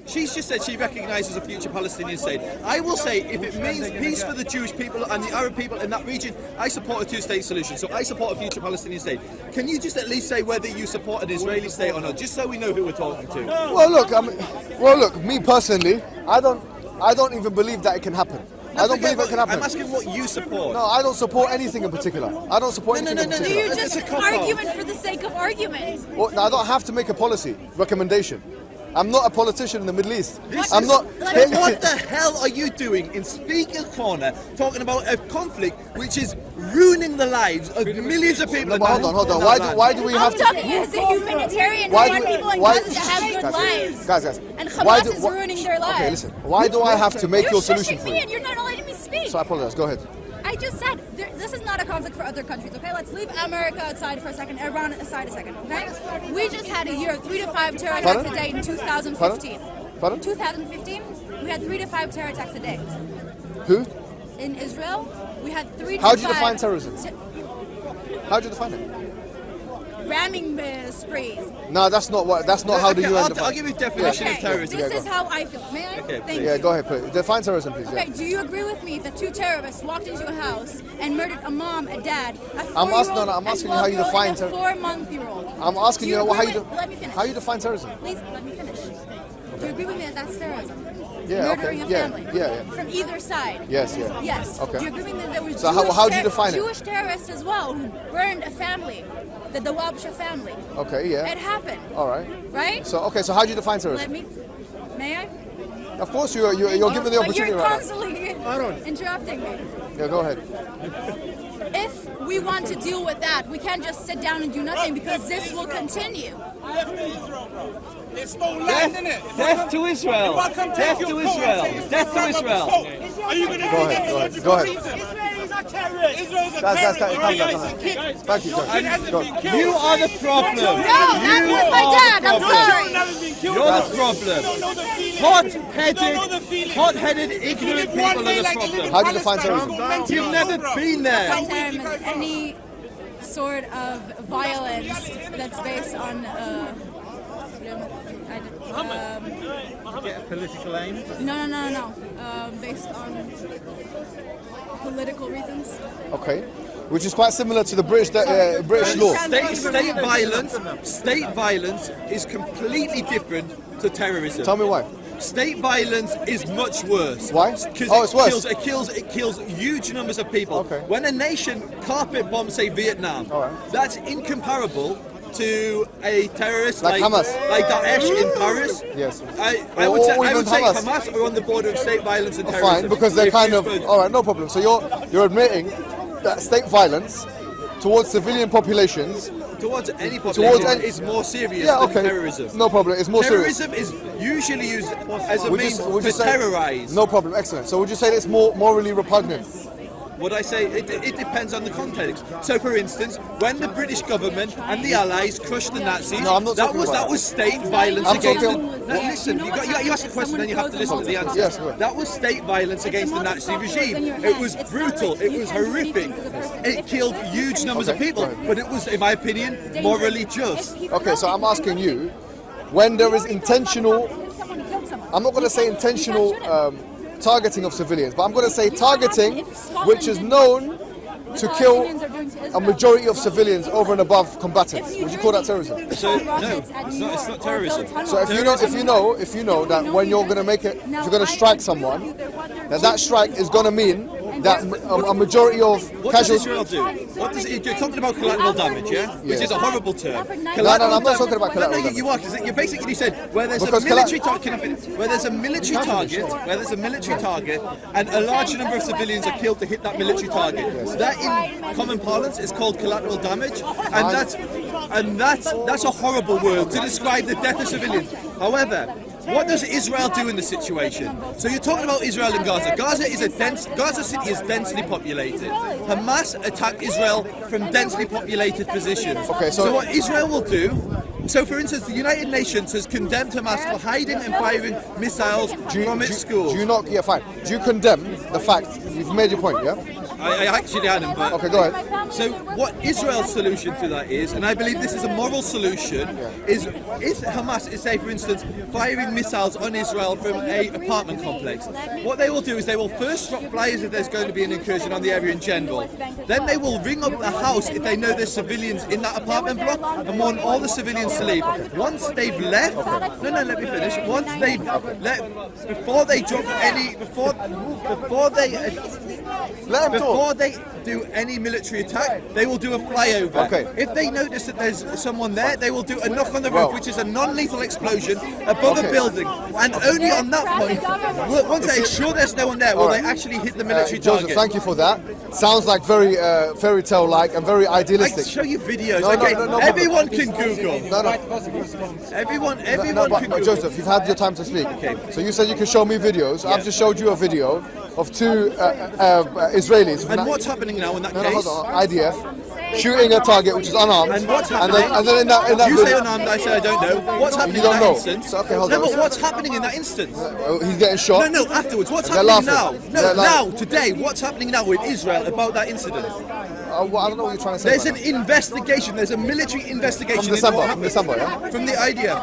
She's just said she recognises a future Palestinian state. I will say, if it means peace for the Jewish people and the Arab people in that region, I support a two-state solution. So I support a future Palestinian state. Can you just at least say whether you support an Israeli state or not, just so we know who we're talking to? Well, look, me personally, I don't even believe that it can happen. I don't believe it can happen. I'm asking what you support. No, I don't support anything in particular. I don't support anything in particular. You're just arguing for the sake of argument. Well, I don't have to make a policy recommendation. I'm not a politician in the Middle East. I'm not. What the hell are you doing in Speaker's Corner talking about a conflict which is ruining the lives of millions of people? No, but hold on. Why do we have to? I'm talking as a humanitarian. We want people in Gaza to have good lives. Guys. And Hamas is ruining their lives. Okay, listen. Why do I have to make your solution for you? And you're not letting me speak. So I apologize. Go ahead. I just said, this is not a conflict for other countries, okay? Let's leave America aside for a second, Iran aside a second, okay? We just had a year of 3 to 5 terror attacks a day in 2015. Pardon? 2015, we had 3 to 5 terror attacks a day. Who? In Israel, we had 3 to 5... How do you define terrorism? How do you define it? Ramming sprees. No, that's not how the UN defines. I'll give you a definition of terrorism. This is how I feel. May I? Okay, Thank you. Yeah, go ahead, please. Define terrorism, please. Okay, do you agree with me that 2 terrorists walked into a house and murdered a mom, a dad, a 4-year-old, I'm asking you how you define terrorism. A 4-month-year-old. I'm asking you let me finish. how you define terrorism. Please, let me finish. Do you agree with me that that's terrorism? Yeah, Murdering okay. a family. Yeah. From either side. Yes. Yes. Okay. Do you agree with me that there was So how do you define it? Jewish terrorists as well who burned a family, the Dawabsha family. Okay, yeah. It happened. All right. Right? So how do you define terrorism? May I? Of course you're given the opportunity. You're right constantly interrupting me. Yeah, go ahead. If we want to deal with that, we can't just sit down and do nothing because this will continue. It's stolen land, isn't it? Death to Israel! Death to Israel! Death to Israel! Are you going to Go ahead. Israelis are terrorists. Israel's a Guys, terrorist. Thank you, guys. You are the problem! No, that was my dad, I'm sorry. You're the problem! Hot-headed, ignorant people are the problem. How do you define terrorism? You've never been there! Terrorism is any sort of violence that's based on Get a political aim? No. Based on political reasons. Okay. Which is quite similar to the British law. State violence is completely different to terrorism. Tell me why. State violence is much worse. Why? Because it's worse. It kills huge numbers of people. Okay. When a nation carpet bombs, say Vietnam, that's incomparable to a terrorist like Hamas, like Daesh in Paris. Yes. I would say Hamas are on the border of state violence and terrorism. Fine, because they're kind of all right. No problem. So you're admitting that state violence towards civilian populations, towards any population, is more serious than terrorism. No problem. It's more terrorism serious. Terrorism is usually used as a means to terrorize. No problem. Excellent. So would you say that it's more morally repugnant? Would I say it depends on the context? So, for instance, when the British government and the Allies crushed the Nazis, that was state violence against them. Now, listen, you ask a question, then you have to listen to the answer. Yes, that was state violence against the Nazi regime. It was brutal. It was horrific. It killed huge numbers of people, but it was, in my opinion, morally just. Okay, so I'm asking you, when there is intentional, I'm not going to say intentional targeting of civilians, but I'm going to say targeting which is known to kill a majority of civilians over and above combatants. Would you call that terrorism? So no, it's not terrorism. So if you know that when you're going to make it, if you're going to strike someone, that strike is going to mean that a majority of casualties. What does Israel do? You're talking about collateral damage, yeah? Which is a horrible term. No, I'm not talking about collateral damage. You are, because you basically said where there's a military target, where there's a military target, and a large number of civilians are killed to hit that military target. That, in common parlance, is called collateral damage, and that's a horrible word to describe the death of civilians. However, what does Israel do in the situation? So you're talking about Israel and Gaza. Gaza City is densely populated. Hamas attacked Israel from densely populated positions. Okay, so what Israel will do, so for instance, the United Nations has condemned Hamas for hiding and firing missiles from its schools. Do you condemn the fact, you've made your point, yeah? I actually hadn't, but... Okay, go ahead. So what Israel's solution to that is, and I believe this is a moral solution, is if Hamas is, say for instance, firing missiles on Israel from a apartment complex, what they will do is they will first drop flyers if there's going to be an incursion on the area in general. Then they will ring up the house if they know there's civilians in that apartment block and want all the civilians to leave. Once they've left, no, let me finish. Once they've left, before they drop any, before they do any military attack, they will do a flyover. Okay. If they notice that there's someone there, they will do a knock on the roof, which is a non-lethal explosion above a building. And only on that point, once they're sure there's no one there, will they actually hit the military target. Joseph, thank you for that. Sounds like very fairy tale-like and very I idealistic. can show you videos. No, Okay, no, everyone can Google. No. Everyone But can Google. Joseph, you've had your time to speak. Okay. So you said you can show me videos. I've just showed you a video of two Israelis. And what's happening now in that No, case? hold on. IDF shooting a target which is unarmed. And what's happening? And then in that You say video, unarmed, I say I don't know. What's happening You don't in that know. instance? So, okay, hold no, on. but what's happening in that instance? he's getting shot. No, afterwards. What's They're happening now? laughing. No, They're now, today, what's happening now with Israel about that incident? Well, I don't know what you're trying to say. There's right an investigation. There's a military investigation. From December, into what from happened. December, yeah? From the idea.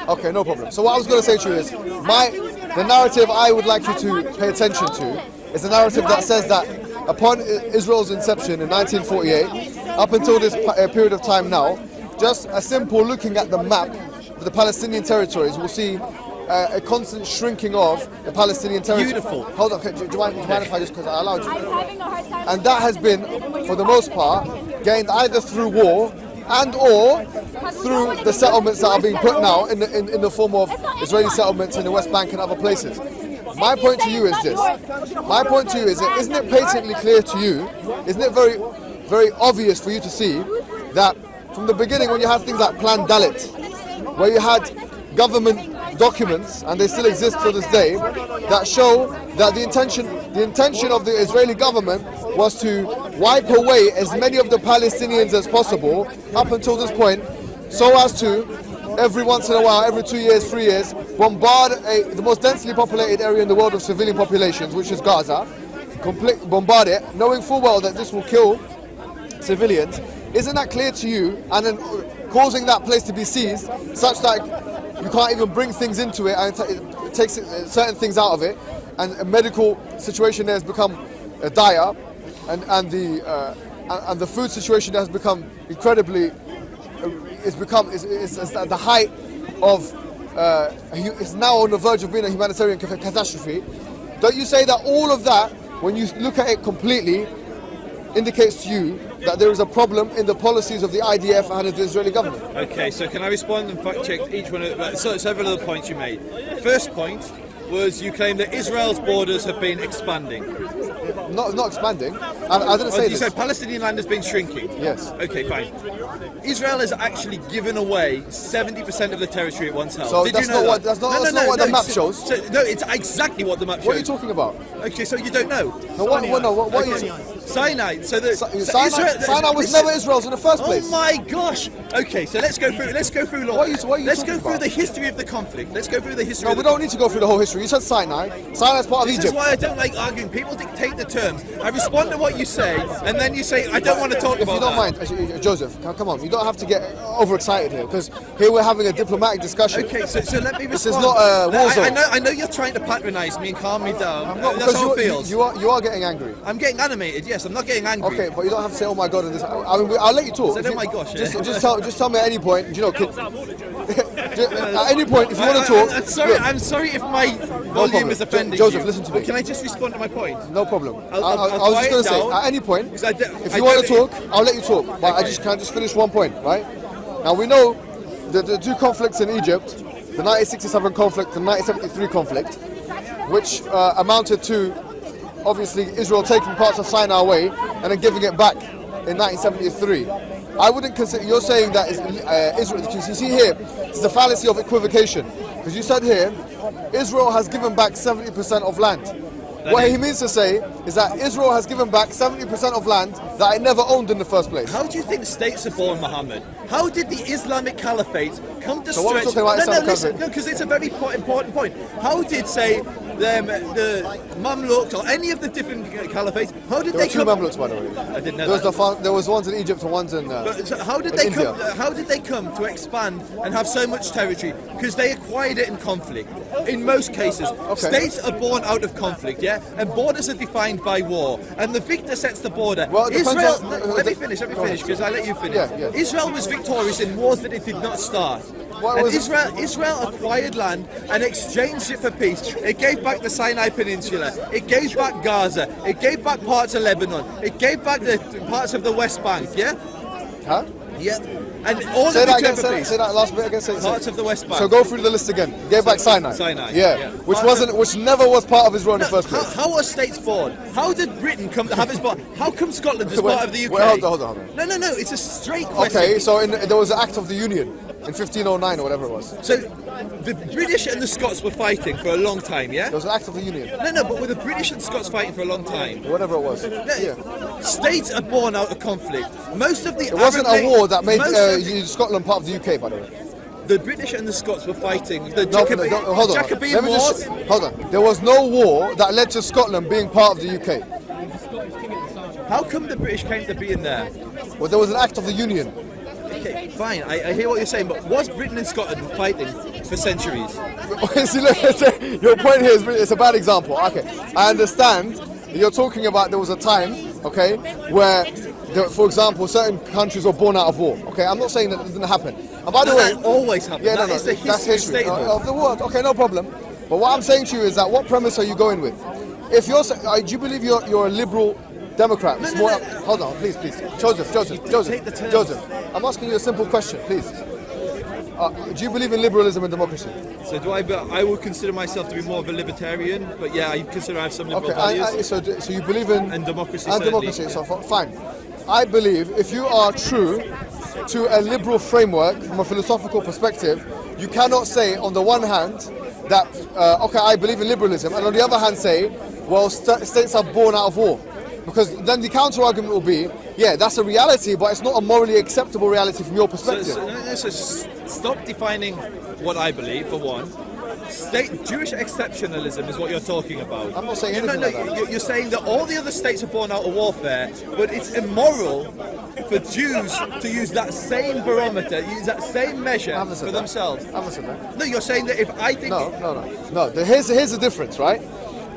Okay, no problem. So what I was going to say to you is, the narrative I would like you to pay attention to is a narrative that says that upon Israel's inception in 1948, up until this period of time now, just a simple looking at the map of the Palestinian territories, we'll see a constant shrinking of the Palestinian territory. Beautiful. Hold on, do you mind if I just, because I allowed you? And that has been, for the most part, gained either through war and or through the settlements that are being put now in the form of Israeli settlements in the West Bank and other places. My point to you is this. My point to you is, isn't it patently clear to you, isn't it very, very obvious for you to see that from the beginning when you had things like Plan Dalit, where you had government documents, and they still exist to this day, that show that the intention of the Israeli government was to wipe away as many of the Palestinians as possible up until this point, so as to every once in a while, every 2 years, 3 years, bombard the most densely populated area in the world of civilian populations, which is Gaza, bombard it, knowing full well that this will kill civilians. Isn't that clear to you? And then causing that place to be seized, such that you can't even bring things into it, and it takes certain things out of it, and a medical situation there has become dire, and the food situation has become incredibly. It's at the height of. It's now on the verge of being a humanitarian catastrophe. Don't you say that all of that, when you look at it completely, indicates to you that there is a problem in the policies of the IDF and of the Israeli government? Okay, so can I respond and fact check each one of several of the points you made? First point was you claim that Israel's borders have been expanding. Not expanding. I didn't say You this. said Palestinian land has been shrinking. Yes. Okay, fine. Israel has actually given away 70% of the territory it once held. So Did that's you know not that? what the map shows. No, it's exactly what the map shows. What are you talking about? Okay, so you don't know. No, what are you? Sinai. So Sinai was never Israel's in the first place. Oh my gosh. Okay, so let's go through. Let's go through. What are you let's talking go through about? the history of the conflict. Let's go through the history. No, of we the don't need to go through the whole history. You said Sinai. Sinai's part of This Egypt. is why I don't like arguing. People dictate the terms. I respond to what you say, and then you say, I don't want to talk If about you don't that. mind, Joseph, come on. You don't have to get overexcited here, because here we're having a diplomatic discussion. Okay, so let me respond. This is not a war zone. I know you're trying to patronise me and calm me down. No, That's because how it feels. you are getting angry. I'm getting animated. Yes, I'm not getting angry. Okay, but you don't have to say, "Oh my God," and this. I mean, I'll let you talk. Said, If "Oh you- my gosh," just tell me at any point. You know, at any point, if you want to talk. I'm sorry if my volume problem. is offending Joseph, you. listen to me. Can I just respond to my point? No problem. I'll I was just quiet going to say, down, at any point, because if you want to talk, I'll let you talk. But Okay. can I just finish one point, right? Now we know the two conflicts in Egypt, the 1967 conflict and the 1973 conflict, which amounted to obviously Israel taking parts of Sinai away and then giving it back in 1973. I wouldn't consider. You're saying that Israel. You see here, it's the fallacy of equivocation, because you said here, Israel has given back 70% of land. What he means to say is that Israel has given back 70% of land that it never owned in the first place. How do you think states are born, Muhammad? How did the Islamic Caliphate come to So what are we stretch? talking about Islamic listen, Caliphate? no, because it's a very important point. How did, say, the Mamluks or any of the different caliphates, how did There were they two come? Mamluks, by the way. I didn't know There was ones in Egypt and ones in So how did in they India. come? How did they come to expand and have so much territory? Because they acquired it in conflict. In most cases, states are born out of conflict, yeah, and borders are defined by war, and the victor sets the border. Well, it depends Israel. on- Let me finish, because I let you finish. Yeah. Israel was victorious in wars that it did not start. What And was it? Israel acquired land and exchanged it for peace. It gave back the Sinai Peninsula. It gave back Gaza. It gave back parts of Lebanon. It gave back the parts of the West Bank. Yeah. Huh? Yeah. And all Say of that the again. Say that last bit again. Say parts of the West Bank. So go through the list again. Gave back Sinai. Sinai, Yeah. yeah. Which never was part of Israel in the first place. How are states born? How did Britain come to have its part? How come Scotland is Wait, part of the UK? wait, hold on. No. It's a straight question. Okay, so there was an Act of the Union in 1509 or whatever it was. So the British and the Scots were fighting for a long time, yeah? There was an Act of the Union, No, but were the British and Scots fighting for a long time? whatever it was. Yeah. States are born out of conflict. Most of the It wasn't a war that made most of Scotland part of the UK, by the way. the British and the Scots were fighting. The No, hold on. Jacobean Let me Wars. hold on. There was no war that led to Scotland being part of the UK. How come the British came to be in there? Well, there was an Act of the Union. Okay, fine. I hear what you're saying, but was Britain and Scotland fighting for centuries? See, look, your point here is it's a bad example. Okay, I understand. You're talking about there was a time, okay, where, for example, certain countries were born out of war. Okay, I'm not saying that it didn't happen. And by the way, That always happens. yeah, That is the that's history history statement. of the world. Okay, no problem. But what I'm saying to you is that what premise are you going with? If you're, do you believe you're a liberal Democrat? No, It's no, more- no. Hold on, please. Joseph. take the terms. Joseph. I'm asking you a simple question, please. Do you believe in liberalism and democracy? So do I? But I would consider myself to be more of a libertarian. But yeah, I consider I have some liberal Okay, values. so you believe in And democracy, and certainly. democracy. So fine. I believe if you are true to a liberal framework from a philosophical perspective, you cannot say on the one hand that okay, I believe in liberalism, and on the other hand say, well, states are born out of war. Because then the counter argument will be, yeah, that's a reality, but it's not a morally acceptable reality from your perspective. So stop defining what I believe, for one. Jewish exceptionalism is what you're talking about. I'm not saying anything like that. You're saying that all the other states are born out of warfare, but it's immoral for Jews to use that same barometer, use that same measure I haven't said for that. themselves. I haven't said that. No, you're saying that if I think... No. Here's the difference, right?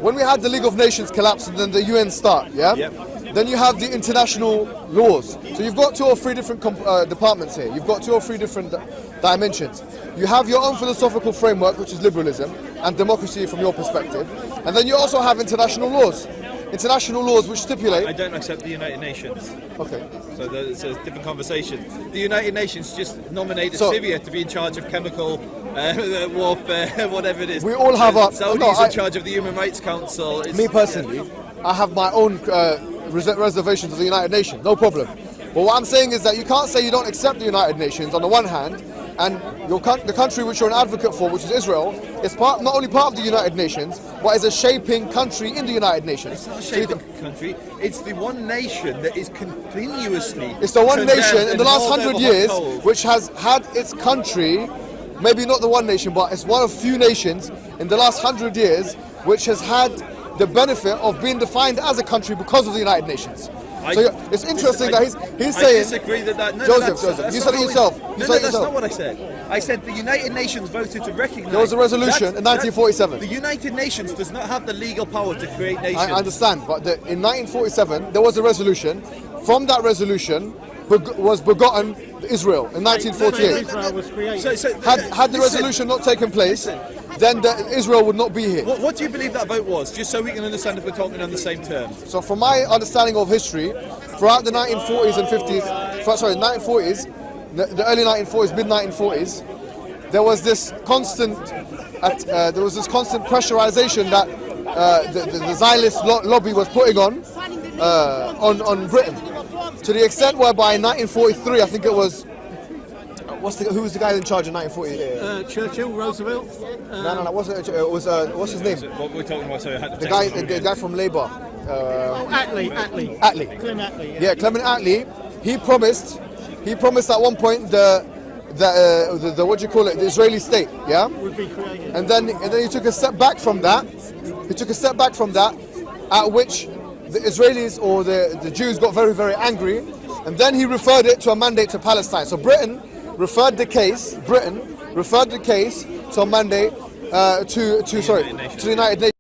When we had the League of Nations collapse and then the UN start, yeah? Yep. Then you have the international laws. So you've got 2 or 3 different departments here. You've got 2 or 3 different dimensions. You have your own philosophical framework, which is liberalism and democracy from your perspective. And then you also have international laws. International laws which stipulate... I don't accept the United Nations. Okay. So it's a different conversation. The United Nations just nominated So- Syria to be in charge of chemical warfare, whatever it is. We all have our- Saudis no, in charge of the Human Rights Council. Me personally, I have my own reservations of the United Nations, no problem. But what I'm saying is that you can't say you don't accept the United Nations on the one hand, and the country which you're an advocate for, which is Israel, is not only part of the United Nations, but is a shaping country in the United Nations. It's not a So you shaping country. It's the one nation that is continuously. It's the one condemned nation in and the last hauled 100 over years hot coals. which has had its country, maybe not the one nation, but it's one of few nations in the last 100 years which has had the benefit of being defined as a country because of the United Nations. It's interesting that he's saying... I disagree that... No, Joseph, that's you said it yourself. That's not what I said. I said the United Nations voted to recognise... There was a resolution in 1947. The United Nations does not have the legal power to create nations. I understand, but in 1947 there was a resolution. From that resolution was begotten Israel in 1948. Israel was created. Had the resolution not taken place, then Israel would not be here. What do you believe that vote was? Just so we can understand if we're talking on the same terms. So from my understanding of history, throughout the 1940s and 50s, 1940s, the early 1940s, mid 1940s, there was this constant pressurization that the Zionist lobby was putting on Britain, to the extent where by 1943, I think it was, who was the guy in charge in 1940? Churchill, Roosevelt. No, it wasn't. It was what's his name? What we're talking about, sorry, I had The guy from Labour. Attlee. Clement Attlee. Yeah, Clement Attlee. He promised at one point the what do you call it? The Israeli state. Yeah. Would be created. And then he took a step back from that, He took a step back from that, at which the Israelis or the Jews got very, very angry, and then he referred it to a mandate to Palestine. So Britain referred the case to a mandate to the United Nations.